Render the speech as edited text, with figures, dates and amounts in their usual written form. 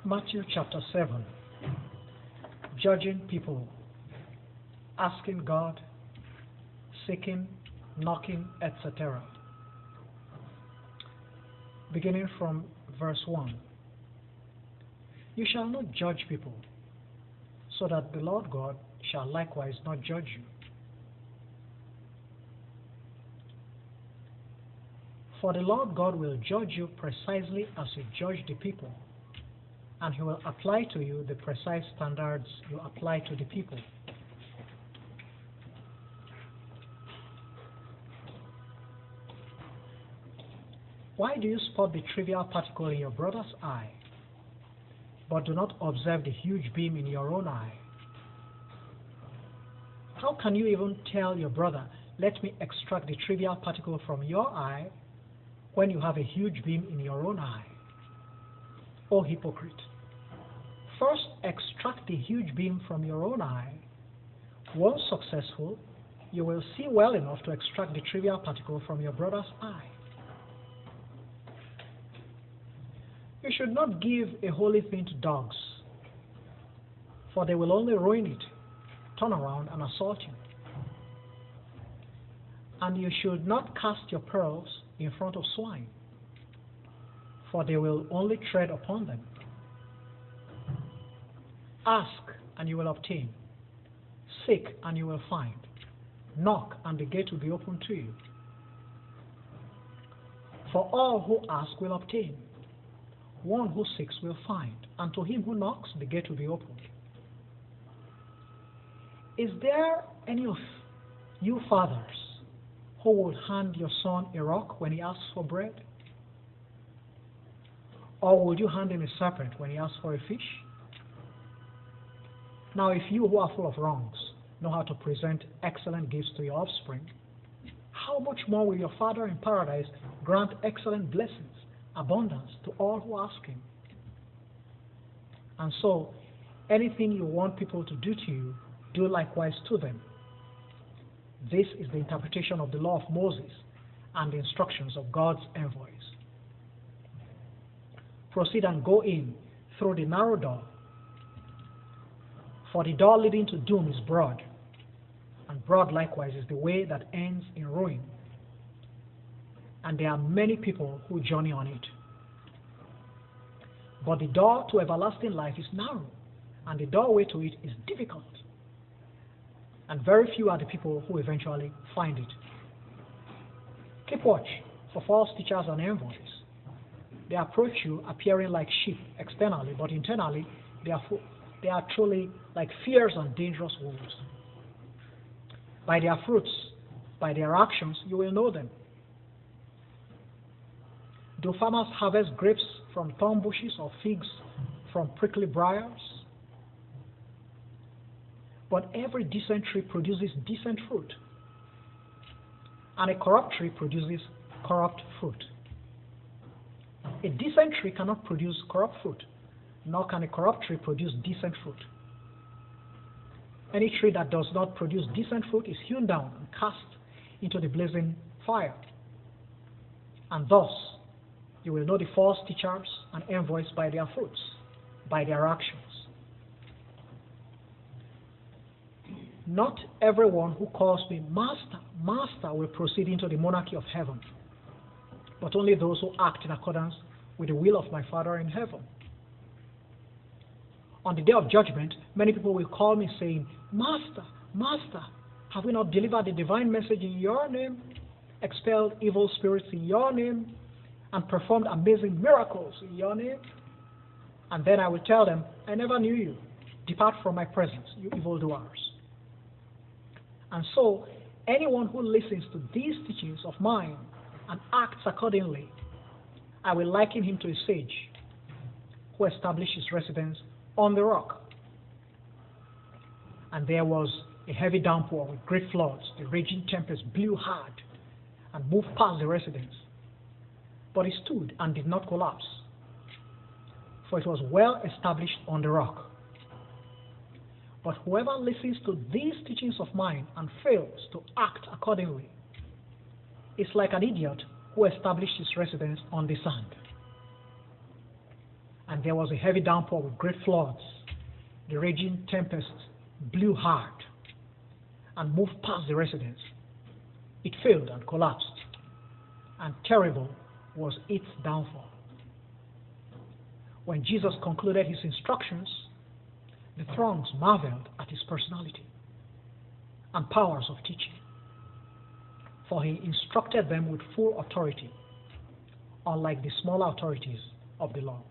Matthew chapter 7. Judging people, asking God, seeking, knocking, etc. Beginning from verse 1. You shall not judge people, so that the Lord God shall likewise not judge you. For the Lord God will judge you precisely as you judge the people, and he will apply to you the precise standards you apply to the people. Why do you spot the trivial particle in your brother's eye, but do not observe the huge beam in your own eye? How can you even tell your brother, let me extract the trivial particle from your eye, when you have a huge beam in your own eye? O hypocrite! First extract the huge beam from your own eye. Once successful, you will see well enough to extract the trivial particle from your brother's eye. You should not give a holy thing to dogs, for they will only ruin it, turn around and assault you. And you should not cast your pearls in front of swine, for they will only tread upon them. Ask, and you will obtain. Seek, and you will find. Knock, and the gate will be opened to you. For all who ask will obtain. One who seeks will find, and to him who knocks, the gate will be opened. Is there any of you fathers who would hand your son a rock when he asks for bread? Or would you hand him a serpent when he asks for a fish? Now, if you who are full of wrongs know how to present excellent gifts to your offspring, how much more will your Father in paradise grant excellent blessings, abundance to all who ask him? And so, anything you want people to do to you, do likewise to them. This is the interpretation of the law of Moses and the instructions of God's envoys. Proceed and go in through the narrow door, for the door leading to doom is broad, and broad likewise is the way that ends in ruin, and there are many people who journey on it. But the door to everlasting life is narrow, and the doorway to it is difficult, and very few are the people who eventually find it. Keep watch for false teachers and envoys. They approach you appearing like sheep externally, but internally they are truly like fierce and dangerous wolves. By their fruits, by their actions, you will know them. Do farmers harvest grapes from thorn bushes or figs from prickly briars? But every decent tree produces decent fruit, and a corrupt tree produces corrupt fruit. A decent tree cannot produce corrupt fruit, nor can a corrupt tree produce decent fruit. Any tree that does not produce decent fruit is hewn down and cast into the blazing fire. And thus, you will know the false teachers and envoys by their fruits, by their actions. Not everyone who calls me Master, Master will proceed into the monarchy of heaven, but only those who act in accordance with the will of my Father in heaven. On the day of judgment, many people will call me saying, Master, Master, have we not delivered the divine message in your name, expelled evil spirits in your name, and performed amazing miracles in your name? And then I will tell them, I never knew you. Depart from my presence, you evildoers. And so, anyone who listens to these teachings of mine and acts accordingly, I will liken him to a sage who established his residence on the rock. And there was a heavy downpour with great floods. The raging tempest blew hard and moved past the residence. But it stood and did not collapse, for it was well established on the rock. But whoever listens to these teachings of mine and fails to act accordingly is like an idiot who established his residence on the sand. and there was a heavy downpour with great floods. The raging tempest blew hard and moved past the residence. It failed and collapsed, and terrible was its downfall. When Jesus concluded his instructions, the throngs marveled at his personality and powers of teaching, for he instructed them with full authority, unlike the smaller authorities of the law.